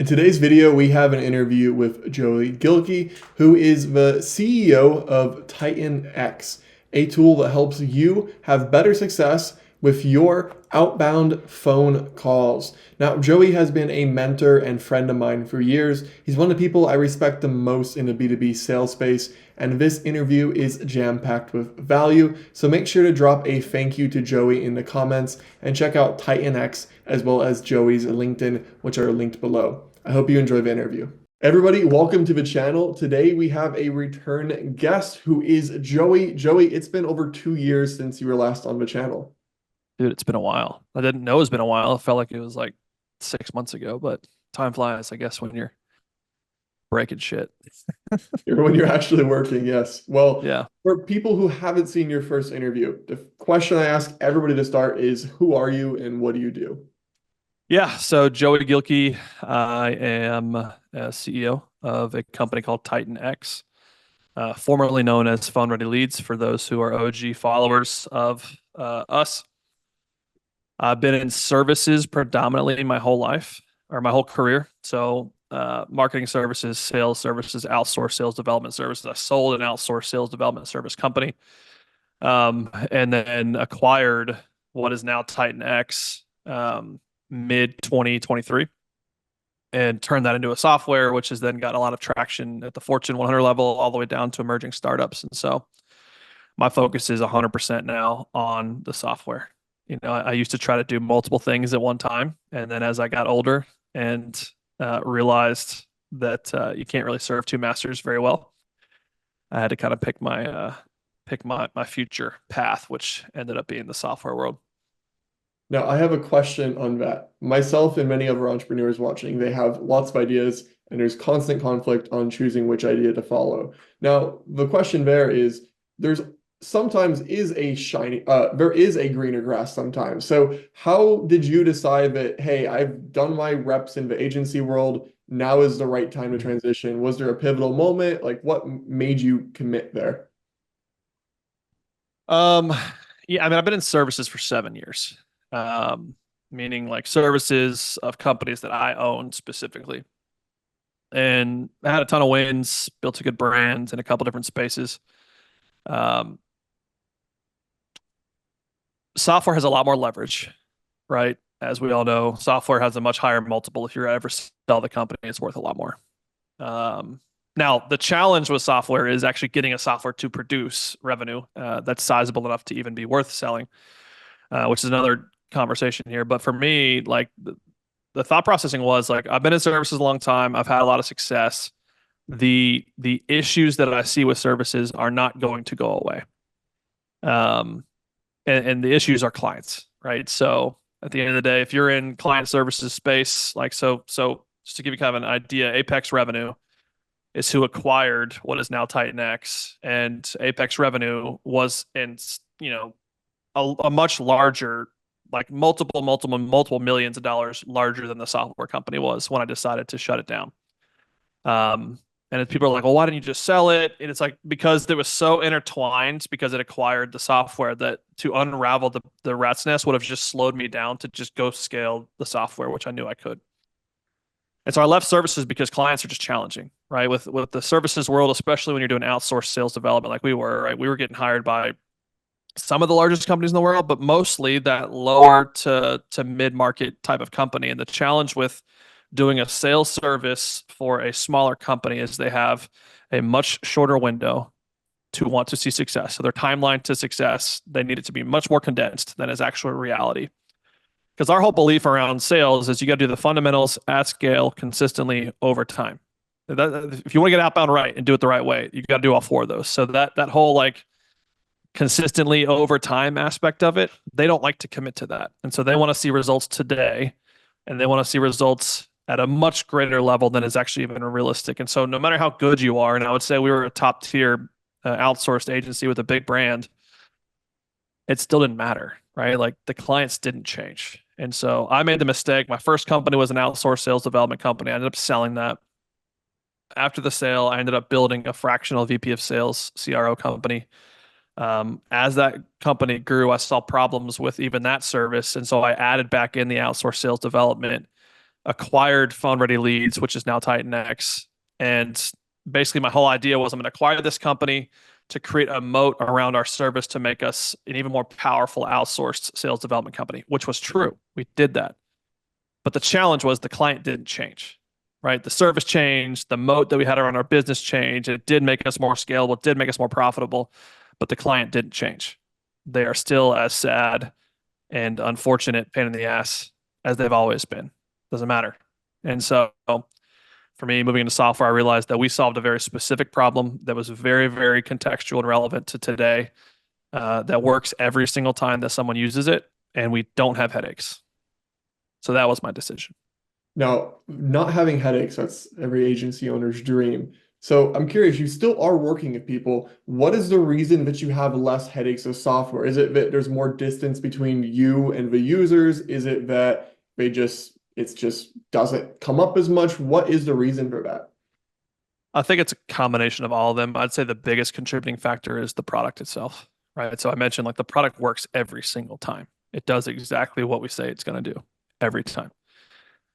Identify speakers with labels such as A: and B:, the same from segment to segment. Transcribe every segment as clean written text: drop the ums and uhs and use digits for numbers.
A: In today's video, we have an interview with Joey Gilkey, who is the CEO of TitanX, a tool that helps you have better success with your outbound phone calls. Now, Joey has been a mentor and friend of mine for years. He's one of the people I respect the most in the B2B sales space, and this interview is jam-packed with value. So make sure to drop a thank you to Joey in the comments and check out TitanX as well as Joey's LinkedIn, which are linked below. I hope you enjoy the interview. Everybody, welcome to the channel. Today we have a return guest who is Joey. Joey, it's been over 2 years since you were last on the channel.
B: Dude, it's been a while. I didn't know it's been a while. It felt like it was like 6 months ago, but time flies, I guess, when you're breaking shit.
A: When you're actually working, yes. Well,
B: Yeah.
A: for people who haven't seen your first interview, the question I ask everybody to start is, who are you and what do you do?
B: Yeah. So Joey Gilkey, I am a CEO of a company called TitanX, formerly known as Phone Ready Leads for those who are OG followers of us. I've been in services predominantly my whole life or my whole career. So marketing services, sales services, outsourced sales development services. I sold an outsourced sales development service company, and then acquired what is now TitanX mid 2023 and turned that into a software, which has then got a lot of traction at the Fortune 100 level all the way down to emerging startups. And so my focus is 100% now on the software. You know, I used to try to do multiple things at one time. And then as I got older and realized that you can't really serve two masters very well, I had to kind of pick my future path, which ended up being the software world.
A: Now, I have a question on that. Myself and many other entrepreneurs watching, they have lots of ideas and there's constant conflict on choosing which idea to follow. Now, the question there is, there is a greener grass sometimes. So how did you decide that, hey, I've done my reps in the agency world, now is the right time to transition? Was there a pivotal moment? Like what made you commit there?
B: Um, yeah, I mean, I've been in services for 7 years, meaning like services of companies that I own specifically. And I had a ton of wins, built a good brand in a couple different spaces. Um, Software has a lot more leverage, right? As we all know, software has a much higher multiple. If you ever sell the company, it's worth a lot more. Now, the challenge with software is actually getting a software to produce revenue that's sizable enough to even be worth selling, which is another conversation here. But for me, like the thought processing was like, I've been in services a long time. I've had a lot of success. The issues that I see with services are not going to go away. And the issues are clients, right? So at the end of the day, if you're in client services space, like so just to give you kind of an idea, Apex Revenue is who acquired what is now TitanX, and Apex Revenue was in, you know, a much larger, like multiple millions of dollars larger than the software company was when I decided to shut it down. And people are like, well, why didn't you just sell it? And it's like, because it was so intertwined because it acquired the software that to unravel the rat's nest would have just slowed me down to just go scale the software, which I knew I could. And so I left services because clients are just challenging, right? With the services world, especially when you're doing outsourced sales development like we were, right? We were getting hired by some of the largest companies in the world, but mostly that lower to mid-market type of company. And the challenge with doing a sales service for a smaller company is they have a much shorter window to want to see success. So their timeline to success, they need it to be much more condensed than is actual reality. Because our whole belief around sales is you got to do the fundamentals at scale consistently over time. If you want to get outbound right and do it the right way, you got to do all four of those. So that whole like consistently over time aspect of it, they don't like to commit to that. And so they want to see results today, and they want to see results at a much greater level than is actually even realistic. And so no matter how good you are, and I would say we were a top tier outsourced agency with a big brand, it still didn't matter, right? Like the clients didn't change. And so I made the mistake. My first company was an outsourced sales development company. I ended up selling that. After the sale, I ended up building a fractional VP of sales CRO company. As that company grew, I saw problems with even that service. And so I added back in the outsourced sales development acquired Phone Ready Leads, which is now TitanX. And basically, my whole idea was I'm going to acquire this company to create a moat around our service to make us an even more powerful outsourced sales development company, which was true. We did that. But the challenge was the client didn't change, right? The service changed, the moat that we had around our business changed. It did make us more scalable, it did make us more profitable, but the client didn't change. They are still as sad and unfortunate pain in the ass as they've always been. Doesn't matter. And so for me, moving into software, I realized that we solved a very specific problem that was very, very contextual and relevant to today, that works every single time that someone uses it, and we don't have headaches. So that was my decision.
A: Now, not having headaches, that's every agency owner's dream. So I'm curious, you still are working with people. What is the reason that you have less headaches with software? Is it that there's more distance between you and the users? Is it that it just doesn't come up as much? What is the reason for that?
B: I think it's a combination of all of them. I'd say the biggest contributing factor is the product itself, right? So I mentioned like the product works every single time. It does exactly what we say it's going to do every time.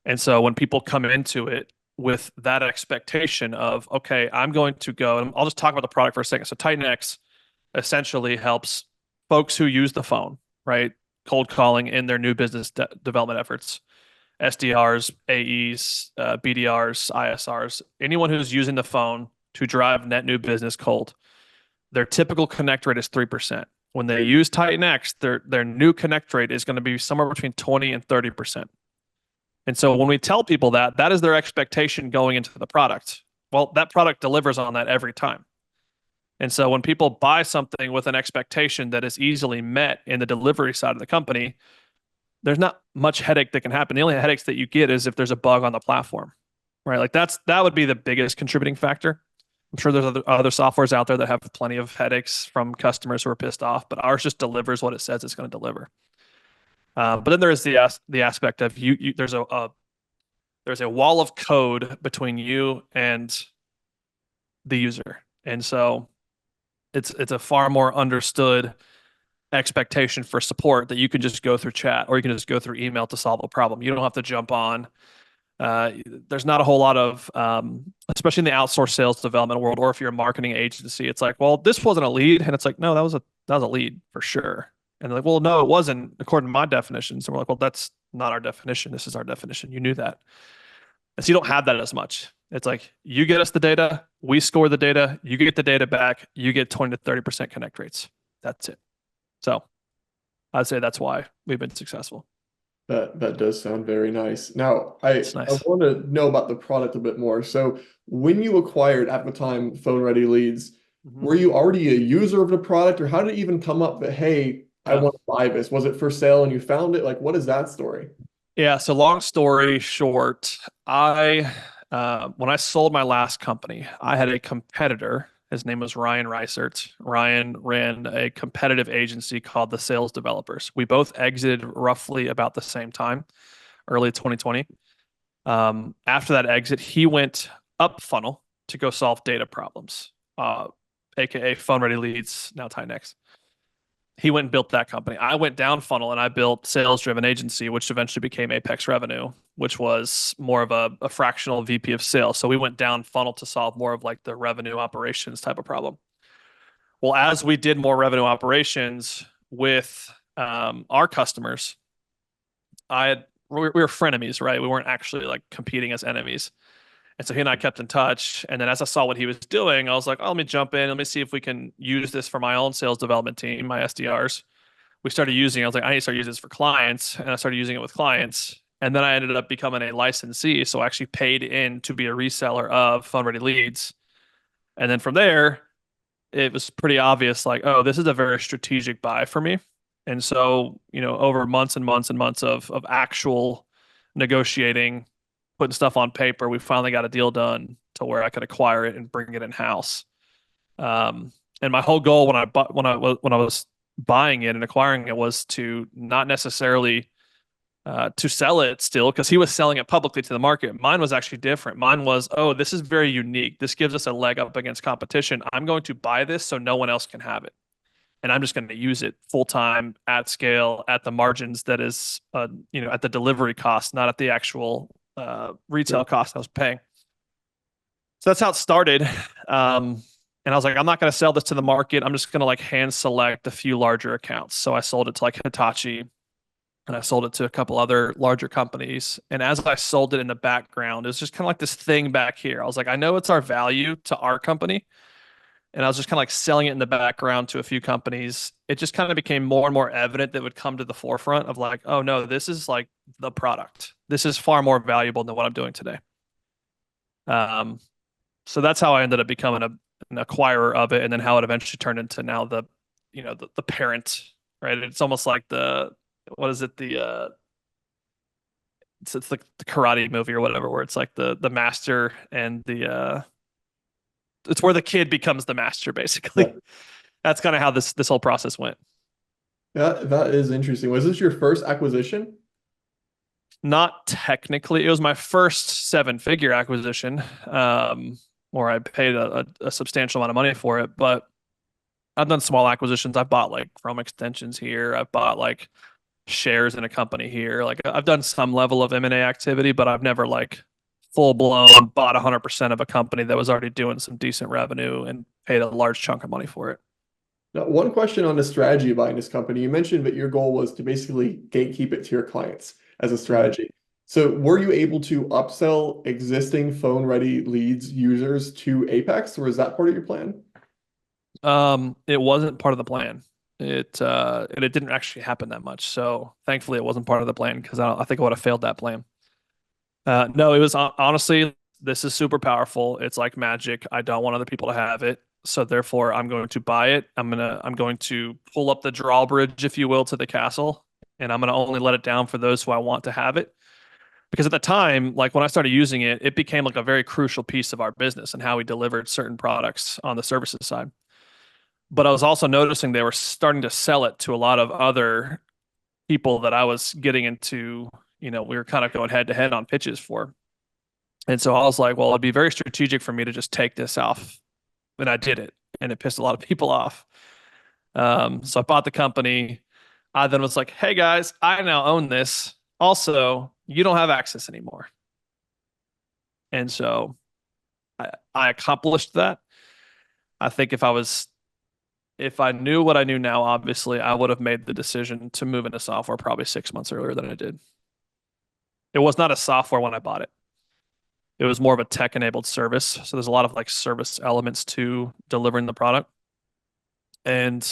B: And so when people come into it with that expectation of, okay, I'm going to go, and I'll just talk about the product for a second. So TitanX essentially helps folks who use the phone, right? Cold calling in their new business development efforts, SDRs, AEs, BDRs, ISRs, anyone who's using the phone to drive net new business cold. Their typical connect rate is 3%. When they use TitanX, their new connect rate is going to be somewhere between 20 and 30%. And so when we tell people that, that is their expectation going into the product. Well, that product delivers on that every time. And so when people buy something with an expectation that is easily met in the delivery side of the company, there's not much headache that can happen. The only headaches that you get is if there's a bug on the platform, right? Like that would be the biggest contributing factor. I'm sure there's other softwares out there that have plenty of headaches from customers who are pissed off, but ours just delivers what it says it's going to deliver. But then there is the aspect of there's a wall of code between you and the user, and so it's a far more understood expectation for support that you can just go through chat or you can just go through email to solve a problem. You don't have to jump on. There's not a whole lot of, especially in the outsourced sales development world, or if you're a marketing agency, it's like, well, this wasn't a lead, and it's like, no, that was a lead for sure. And they're like, well, no, it wasn't according to my definitions. And we're like, well, that's not our definition. This is our definition. You knew that. And so you don't have that as much. It's like you get us the data, we score the data, you get the data back, you get 20 to 30% connect rates. That's it. So I'd say that's why we've been successful.
A: That does sound very nice. Now, I
B: Nice.
A: want to know about the product a bit more. So when you acquired at the time Phone Ready Leads,
B: Mm-hmm.
A: were you already a user of the product, or how did it even come up that, hey, I
B: Yeah.
A: want to buy this? Was it for sale and you found it? Like, what is that story?
B: Yeah. So long story short, when I sold my last company, I had a competitor. His name was Ryan Reisert. Ryan ran a competitive agency called the Sales Developers. We both exited roughly about the same time, early 2020. After that exit, he went up funnel to go solve data problems, aka Phone Ready Leads, now TitanX. He went and built that company. I went down funnel and I built sales driven agency, which eventually became Apex Revenue, which was more of a fractional VP of sales. So we went down funnel to solve more of like the revenue operations type of problem. Well, as we did more revenue operations with our customers, we were frenemies, right? We weren't actually like competing as enemies. And so he and I kept in touch. And then as I saw what he was doing, I was like, oh, let me jump in. Let me see if we can use this for my own sales development team, my SDRs. We started using it. I was like, I need to start using this for clients. And I started using it with clients. And then I ended up becoming a licensee. So I actually paid in to be a reseller of Phone Ready Leads. And then from there, it was pretty obvious like, oh, this is a very strategic buy for me. And so, over months and months and months of actual negotiating, putting stuff on paper, we finally got a deal done to where I could acquire it and bring it in house. And my whole goal when I was buying it and acquiring it was to not necessarily to sell it still, because he was selling it publicly to the market. Mine was actually different. Mine was, oh, this is very unique. This gives us a leg up against competition. I'm going to buy this so no one else can have it. And I'm just going to use it full time at scale at the margins that is, at the delivery cost, not at the actual retail cost I was paying. So that's how it started. And I was like, I'm not going to sell this to the market. I'm just going to like hand select a few larger accounts. So I sold it to like Hitachi and I sold it to a couple other larger companies. And as I sold it in the background, it was just kind of like this thing back here. I was like, I know it's our value to our company. And I was just kind of like selling it in the background to a few companies. It just kind of became more and more evident that would come to the forefront of like, oh no, this is like the product. This is far more valuable than what I'm doing today. Um, so that's how I ended up becoming an acquirer of it, and then how it eventually turned into now the parent, right? It's almost like the what is it it's like the karate movie or whatever, where it's like the master and the it's where the kid becomes the master
A: Yeah.
B: basically. That's kind of how this whole process went.
A: That is interesting. Was this your first acquisition?
B: Not technically, it was my first seven-figure acquisition, where I paid a substantial amount of money for it. But I've done small acquisitions. I've bought like Chrome extensions here. I've bought like shares in a company here. Like I've done some level of M&A activity, but I've never like full blown bought 100% of a company that was already doing some decent revenue and paid a large chunk of money for it.
A: Now, one question on the strategy of buying this company. You mentioned that your goal was to basically gatekeep it to your clients as a
B: Mhm.
A: strategy. So were you able to upsell existing phone-ready leads users to Apex, or is that part of your plan?
B: It wasn't part of the plan. It didn't actually happen that much. So thankfully, it wasn't part of the plan because I think I would have failed that plan. No, it was honestly, this is super powerful. It's like magic. I don't want other people to have it. So therefore, I'm going to buy it. I'm going to pull up the drawbridge, if you will, to the castle, and I'm going to only let it down for those who I want to have it. Because at the time, like when I started using it, it became like a very crucial piece of our business and how we delivered certain products on the services side. But I was also noticing they were starting to sell it to a lot of other people that I was getting into, we were kind of going head to head on pitches for. And so I was like, well, it'd be very strategic for me to just take this off. And I did it. And it pissed a lot of people off. So I bought the company. I then was like, hey guys, I now own this. Also, you don't have access anymore. And so I accomplished that. I think if I knew what I knew now, obviously, I would have made the decision to move into software probably 6 months earlier than I did. It was not a software when I bought it. It was more of a tech enabled service. So there's a lot of like service elements to delivering the product. And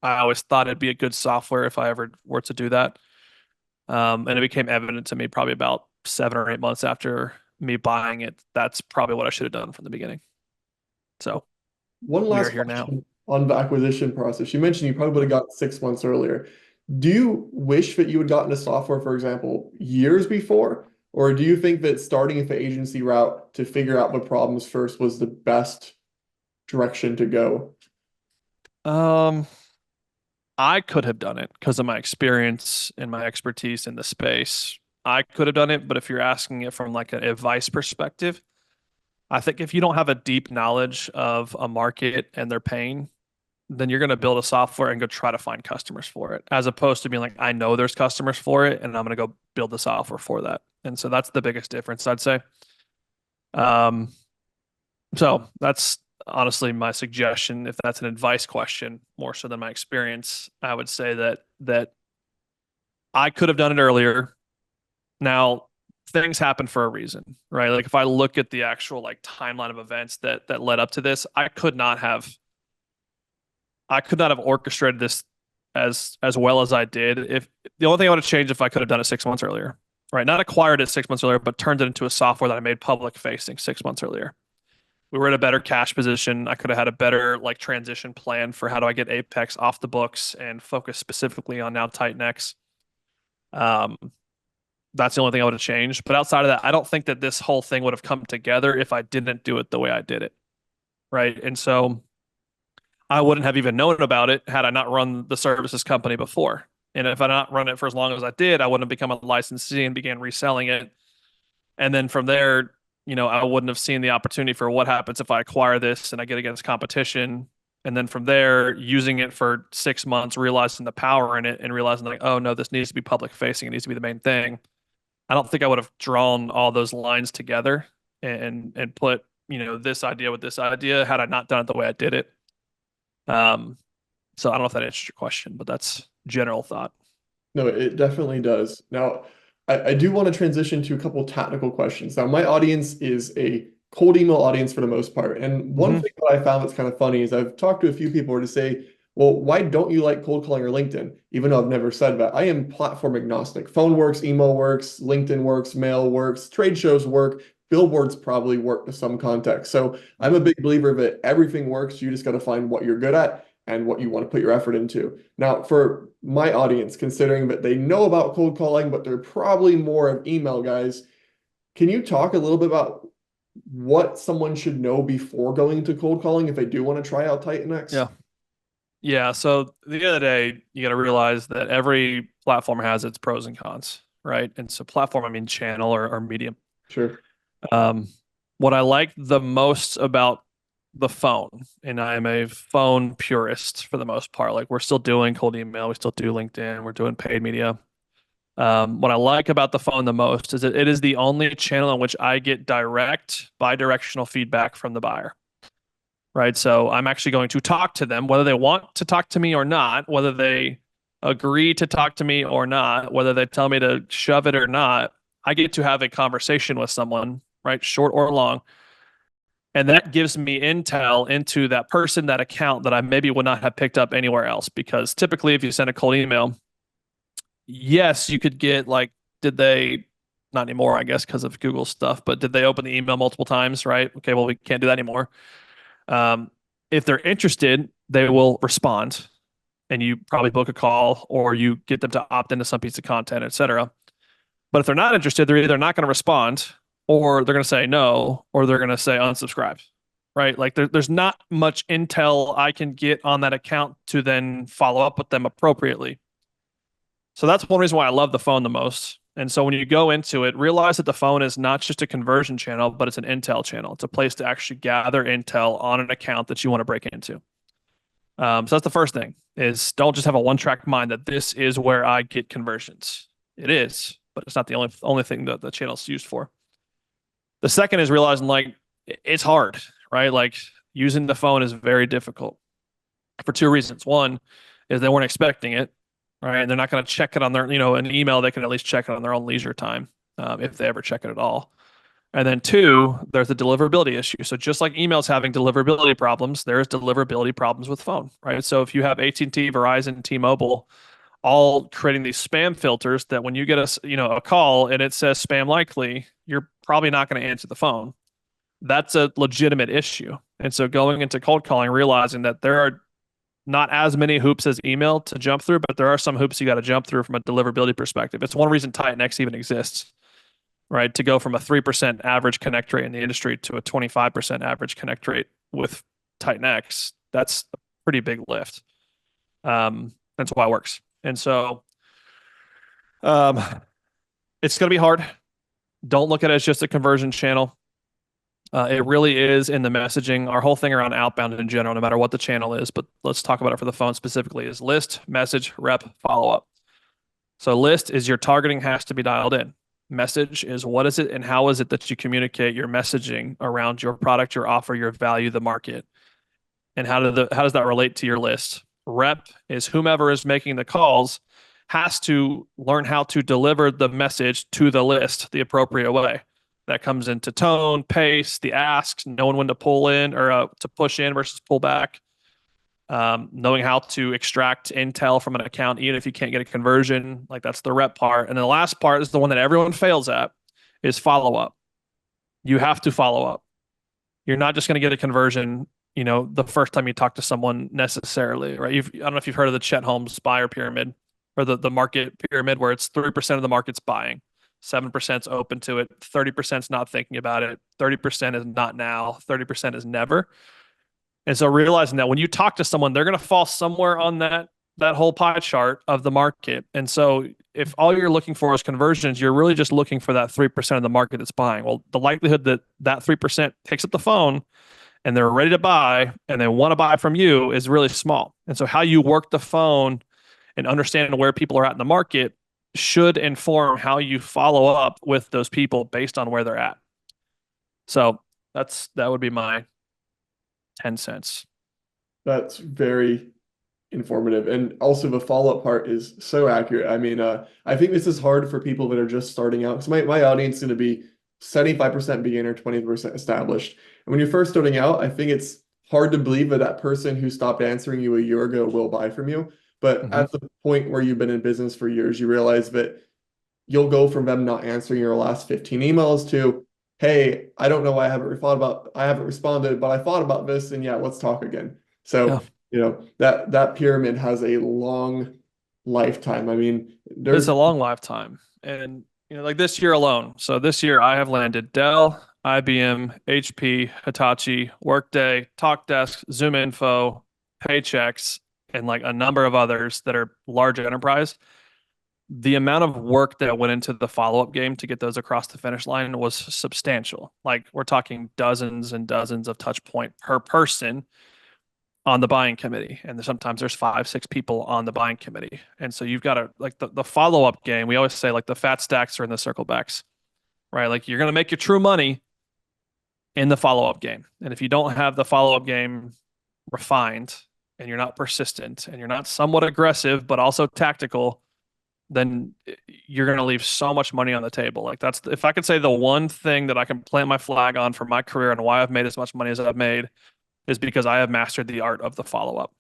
B: I always thought it'd be a good software if I ever were to do that. And it became evident to me probably about 7 or 8 months after me buying it. That's probably what I should have done from the beginning. So
A: One
B: we are
A: last
B: here now.
A: question on the acquisition process. You mentioned you probably would have got 6 months earlier. Do you wish that you had gotten a software, for example, years before? Or do you think that starting with the agency route to figure out the problems first was the best direction to go?
B: Um, I could have done it because of my experience and my expertise in the space. I could have done it, but if you're asking it from like an advice perspective, I think if you don't have a deep knowledge of a market and their pain, then you're going to build a software and go try to find customers for it, as opposed to being like, I know there's customers for it, and I'm going to go build the software for that. And so that's the biggest difference, I'd say. Um, so that's honestly my suggestion. If that's an advice question, more so than my experience, I would say that I could have done it earlier. Now, things happen for a reason, right? Like if I look at the actual like timeline of events that led up to this, I could not have orchestrated this as well as I did. If the only thing I would have changed if I could have done it 6 months earlier, right? Not acquired it 6 months earlier, but turned it into a software that I made public facing 6 months earlier. We were in a better cash position. I could have had a better like transition plan for how do I get Apex off the books and focus specifically on now TitanX. Um, that's the only thing I would have changed. But outside of that, I don't think that this whole thing would have come together if I didn't do it the way I did it. Right. And so I wouldn't have even known about it had I not run the services company before. And if I not run it for as long as I did, I wouldn't have become a licensee and began reselling it. And then from there, I wouldn't have seen the opportunity for what happens if I acquire this and I get against competition. And then from there, using it for 6 months, realizing the power in it and realizing like, oh no, this needs to be public facing. It needs to be the main thing. I don't think I would have drawn all those lines together and put, this idea with this idea had I not done it the way I did it. So I don't know if that answers your question, but that's general thought.
A: No, it definitely does. Now, I do want to transition to a couple technical questions. Now, my audience is a cold email audience for the most part. And one
B: Hmm.
A: thing that I found that's kind of funny is I've talked to a few people who to say, well, why don't you like cold calling or LinkedIn? Even though I've never said that. I am platform agnostic. Phone works, email works, LinkedIn works, mail works, trade shows work, billboards probably work to some context. So I'm a big believer that everything works. You just got to find what you're good at and what you want to put your effort into. Now, for my audience, considering that they know about cold calling, but they're probably more of email guys, can you talk a little bit about what someone should know before going to cold calling if they do want to try out TitanX?
B: Yeah. Yeah. So at the end of the day, you got to realize that every platform has its pros and cons, right? And so platform, I mean channel or medium.
A: Sure.
B: Um, what I like the most about the phone, and I am a phone purist for the most part. Like we're still doing cold email, we still do LinkedIn, we're doing paid media. What I like about the phone the most is that it is the only channel in which I get direct bi-directional feedback from the buyer. Right. So I'm actually going to talk to them, whether they want to talk to me or not, whether they agree to talk to me or not, whether they tell me to shove it or not. I get to have a conversation with someone, right, short or long. And that gives me intel into that person, that account that I maybe would not have picked up anywhere else. Because typically, if you send a cold email, yes, you could get like, did they, not anymore, I guess, because of Google stuff, but did they open the email multiple times, right? Okay, well, we can't do that anymore. Um, if they're interested, they will respond and you probably book a call or you get them to opt into some piece of content, et cetera. But if they're not interested, they're either not going to respond or they're going to say no or they're going to say unsubscribe, right? Like there's not much intel I can get on that account to then follow up with them appropriately. So that's one reason why I love the phone the most. And so when you go into it, realize that the phone is not just a conversion channel, but it's an intel channel. It's a place to actually gather intel on an account that you want to break into. So that's the first thing is don't just have a one-track mind that this is where I get conversions. It is, but it's not the only thing that the channel is used for. The second is realizing like it's hard, right? Like using the phone is very difficult for two reasons. One is they weren't expecting it, right? And they're not going to check it on their, an email. They can at least check it on their own leisure time, if they ever check it at all. And then two, there's the deliverability issue. So just like emails having deliverability problems, there's deliverability problems with phone, right? So if you have AT&T, Verizon, T-Mobile, all creating these spam filters that when you get a call and it says spam likely, you're probably not going to answer the phone. That's a legitimate issue. And so going into cold calling, realizing that there are not as many hoops as email to jump through, but there are some hoops you got to jump through from a deliverability perspective. It's one reason TitanX even exists, right? To go from a 3% average connect rate in the industry to a 25% average connect rate with TitanX, that's a pretty big lift. That's why it works. And so um, it's going to be hard. Don't look at it as just a conversion channel. It really is in the messaging. Our whole thing around outbound in general, no matter what the channel is, but let's talk about it for the phone specifically, is list, message, rep, follow up. So list is your targeting has to be dialed in. Message is what is it and how is it that you communicate your messaging around your product, your offer, your value, the market, and how does that relate to your list? Rep is whomever is making the calls has to learn how to deliver the message to the list the appropriate way. That comes into tone, pace, the asks, knowing when to pull in or to push in versus pull back, knowing how to extract intel from an account, even if you can't get a conversion. Like that's the rep part. And then the last part is the one that everyone fails at is follow up. You have to follow up. You're not just going to get a conversion, the first time you talk to someone necessarily, right? I don't know if you've heard of the Chet Holmes buyer pyramid or the market pyramid where it's 3% of the market's buying. 7% is open to it, 30% is not thinking about it, 30% is not now, 30% is never. And so realizing that when you talk to someone, they're going to fall somewhere on that whole pie chart of the market. And so if all you're looking for is conversions, you're really just looking for that 3% of the market that's buying. Well, the likelihood that 3% picks up the phone and they're ready to buy and they want to buy from you is really small. And so how you work the phone and understanding where people are at in the market should inform how you follow up with those people based on where they're at. So that would be my 10 cents.
A: That's very informative. And also the follow-up part is so accurate. I mean, I think this is hard for people that are just starting out. Because my audience is going to be 75% beginner, 20% established. And when you're first starting out, I think it's hard to believe that that person who stopped answering you a year ago will buy from you. But
B: Mm-hmm.
A: at the point where you've been in business for years, you realize that you'll go from them not answering your last 15 emails to, hey, I don't know why I haven't responded, but I thought about this, and yeah, let's talk again.
B: Yeah.
A: So, that pyramid has a long lifetime. I mean,
B: It's
A: there's
B: a long lifetime. And, like this year alone. So this year I have landed Dell, IBM, HP, Hitachi, Workday, Talkdesk, ZoomInfo, Paychex, and like a number of others that are large enterprise. The amount of work that went into the follow-up game to get those across the finish line was substantial. Like we're talking dozens and dozens of touch point per person on the buying committee. And sometimes there's 5, 6 people on the buying committee. And so you've got to like the follow-up game. We always say like the fat stacks are in the circle backs, right? Like you're going to make your true money in the follow-up game. And if you don't have the follow-up game refined and you're not persistent and you're not somewhat aggressive, but also tactical, then you're going to leave so much money on the table. Like that's, if I could say the one thing that I can plant my flag on for my career and why I've made as much money as I've made is because I have mastered the art of the follow up.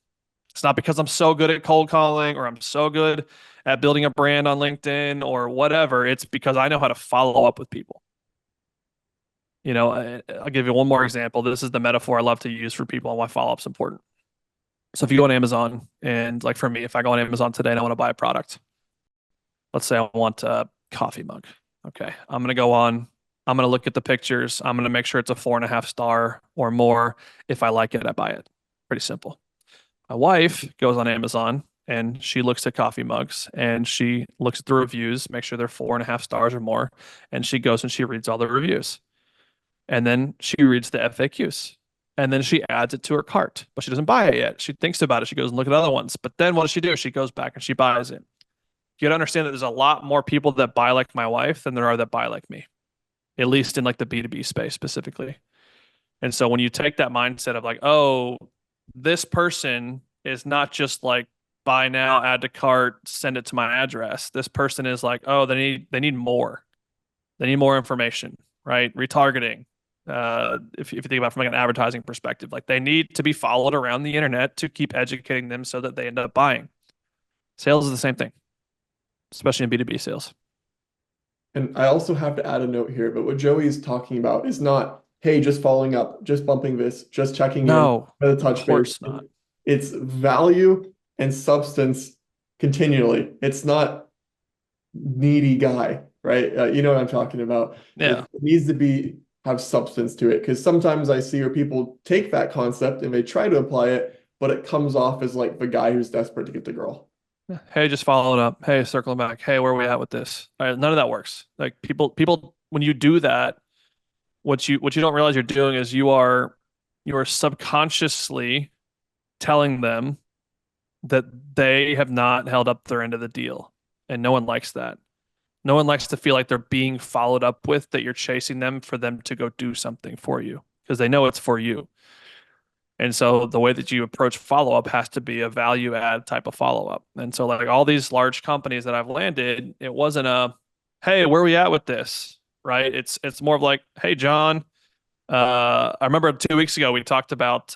B: It's not because I'm so good at cold calling or I'm so good at building a brand on LinkedIn or whatever. It's because I know how to follow up with people. I'll give you one more example. This is the metaphor I love to use for people and why follow up's important. So if you go on Amazon and like for me, if I go on Amazon today and I want to buy a product, let's say I want a coffee mug. Okay. I'm going to look at the pictures. I'm going to make sure it's a 4.5 star or more. If I like it, I buy it. Pretty simple. My wife goes on Amazon and she looks at coffee mugs and she looks at the reviews, make sure they're 4.5 stars or more. And she goes and she reads all the reviews. And then she reads the FAQs. And then she adds it to her cart, but she doesn't buy it yet. She thinks about it. She goes and look at other ones. But then what does she do? She goes back and she buys it. You got to understand that there's a lot more people that buy like my wife than there are that buy like me, at least in like the B2B space specifically. And so when you take that mindset of like, oh, this person is not just like buy now, add to cart, send it to my address. This person is like, oh, they need more. They need more information, right? Retargeting. If you think about it from like an advertising perspective, like they need to be followed around the internet to keep educating them so that they end up buying. Sales is the same thing, especially in B2B sales.
A: And I also have to add a note here, but what Joey is talking about is not, hey, just following up, just bumping this, just checking in
B: No,
A: with a
B: of
A: touch base.
B: course not.
A: It's value and substance continually. It's not needy guy, right? You know what I'm talking about.
B: Yeah.
A: It needs to have substance to it because sometimes I see where people take that concept and they try to apply it, but it comes off as like the guy who's desperate to get the girl.
B: Hey, just following up. Hey, circling back. Hey, where are we at with this? All right, none of that works. Like people, when you do that, what you don't realize you're doing is you are subconsciously telling them that they have not held up their end of the deal, and no one likes that. No one likes to feel like they're being followed up with, that you're chasing them for them to go do something for you because they know it's for you. And so the way that you approach follow up has to be a value add type of follow up. And so like all these large companies that I've landed, it wasn't a, hey, where are we at with this? Right? It's more of like, hey, John, I remember 2 weeks ago we talked about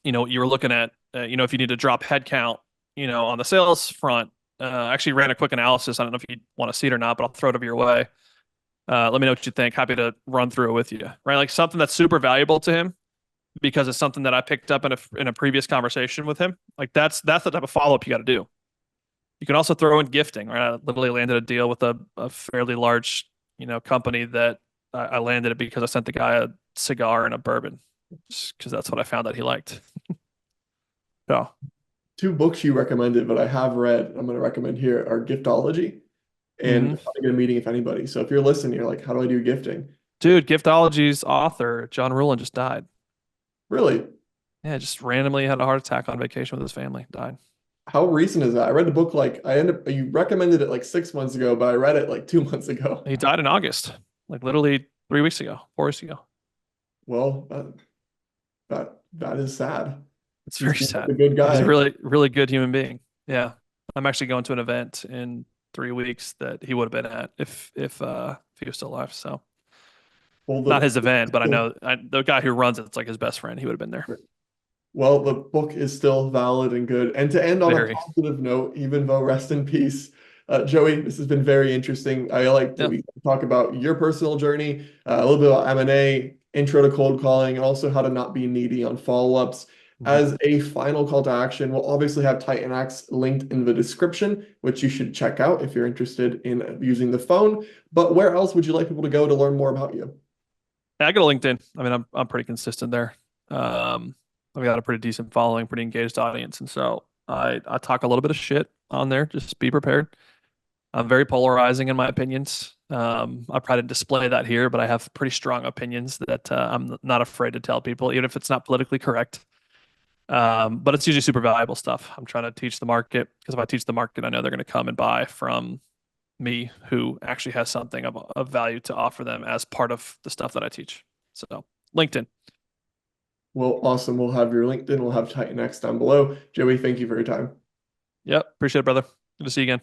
B: you were looking at if you need to drop headcount, on the sales front. I actually ran a quick analysis. I don't know if you want to see it or not, but I'll throw it over your way. Let me know what you think. Happy to run through it with you. Right? Like something that's super valuable to him because it's something that I picked up in a previous conversation with him. Like that's the type of follow up you got to do. You can also throw in gifting. Right? I literally landed a deal with a fairly large company that I landed it because I sent the guy a cigar and a bourbon because that's what I found that he liked. Yeah.
A: Two books you recommended, but I have read, I'm going to recommend here are Giftology and
B: Hmm.
A: How to Get a Meeting with Anybody. So if you're listening, you're like, how do I do gifting?
B: Dude, Giftology's author, John Ruhlin, just died.
A: Really?
B: Yeah, just randomly had a heart attack on vacation with his family. Died.
A: How recent is that? I read the book like you recommended it like 6 months ago, but I read it like 2 months ago.
B: He died in August, like literally 3 weeks ago, 4 weeks ago.
A: Well, that is sad.
B: It's
A: He
B: very
A: seems like a
B: sad.
A: good
B: He's a
A: guy.
B: really, really good human being. Yeah. I'm actually going to an event in 3 weeks that he would have been at if he was still alive. So
A: Well,
B: not his event, but I know the guy who runs it's like his best friend. He would have been there.
A: the book is still valid and good. And to end on a
B: Very.
A: positive note, even though rest in peace, Joey, this has been very interesting. I like that
B: Yeah.
A: we talk about your personal journey, a little bit about M&A, intro to cold calling, and also how to not be needy on follow-ups.
B: Mhm.
A: As a final call to action, we'll obviously have TitanX linked in the description, which you should check out if you're interested in using the phone. But where else would you like people to go to learn more about you?
B: I go to LinkedIn. I mean, I'm pretty consistent there. Um, I've got a pretty decent following, pretty engaged audience, and so I talk a little bit of shit on there. Just be prepared. I'm very polarizing in my opinions. I probably didn't display that here, but I have pretty strong opinions that I'm not afraid to tell people, even if it's not politically correct. But it's usually super valuable stuff. I'm trying to teach the market because if I teach the market, I know they're going to come and buy from me who actually has something of value to offer them as part of the stuff that I teach. So, LinkedIn.
A: Well, awesome. We'll have your LinkedIn. We'll have TitanX down below. Joey, thank you for your time.
B: Yep. Appreciate it, brother. Good to see you again.